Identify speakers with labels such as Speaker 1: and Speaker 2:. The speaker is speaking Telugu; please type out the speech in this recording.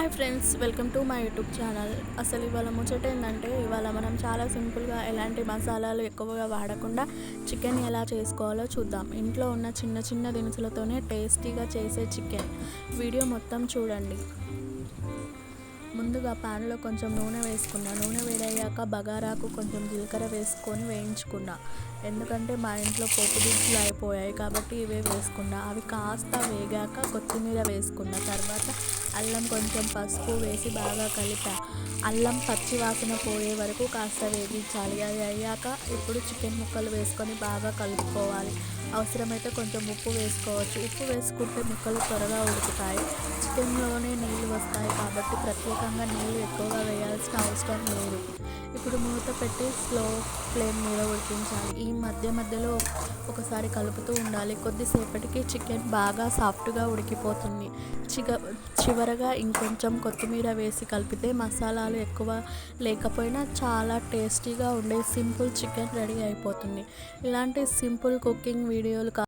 Speaker 1: Hi friends, welcome to my YouTube channel. అసలు ఇవాళ ముచ్చట ఏంటంటే, ఇవాళ మనం చాలా సింపుల్గా ఎలాంటి మసాలాలు ఎక్కువగా వాడకుండా చికెన్ ఎలా చేసుకోవాలో చూద్దాం. ఇంట్లో ఉన్న చిన్న చిన్న దినుసులతోనే టేస్టీగా చేసే చికెన్ వీడియో మొత్తం చూడండి. ముందుగా ప్యాన్లో కొంచెం నూనె వేసుకున్నా. నూనె వేడయ్యాక బగారాకు కొంచెం జీలకర్ర వేసుకొని వేయించుకున్నా. ఎందుకంటే మా ఇంట్లో పోపు దినుసులు అయిపోయాయి కాబట్టి ఇవే వేసుకున్నా. అవి కాస్త వేగాక కొత్తిమీర వేసుకున్న తర్వాత అల్లం కొంచెం పసుపు వేసి బాగా కలిపా. అల్లం పచ్చి వాసన పోయే వరకు కాస్త వేగించాలి. అది అయ్యాక ఇప్పుడు చికెన్ ముక్కలు వేసుకొని బాగా కలుపుకోవాలి. అవసరమైతే కొంచెం ఉప్పు వేసుకోవచ్చు. ఉప్పు వేసుకుంటే ముక్కలు త్వరగా ఉడుకుతాయి. చికెన్లోనే నీళ్ళు వస్తాయి కాబట్టి ప్రత్యేకంగా నీళ్ళు ఎక్కువగా వేయాల్సిన అవసరం లేదు. ఇప్పుడు మూత పెట్టి స్లో ఫ్లేమ్ మీద ఉడికించాలి. ఈ మధ్యలో ఒకసారి కలుపుతూ ఉండాలి. కొద్దిసేపటికి చికెన్ బాగా సాఫ్ట్గా ఉడికిపోతుంది. చివరగా ఇంకొంచెం కొత్తిమీర వేసి కలిపితే మసాలాలు ఎక్కువ లేకపోయినా చాలా టేస్టీగా ఉండే సింపుల్ చికెన్ రెడీ అయిపోతుంది. ఇలాంటి సింపుల్ కుకింగ్ వీడియోలు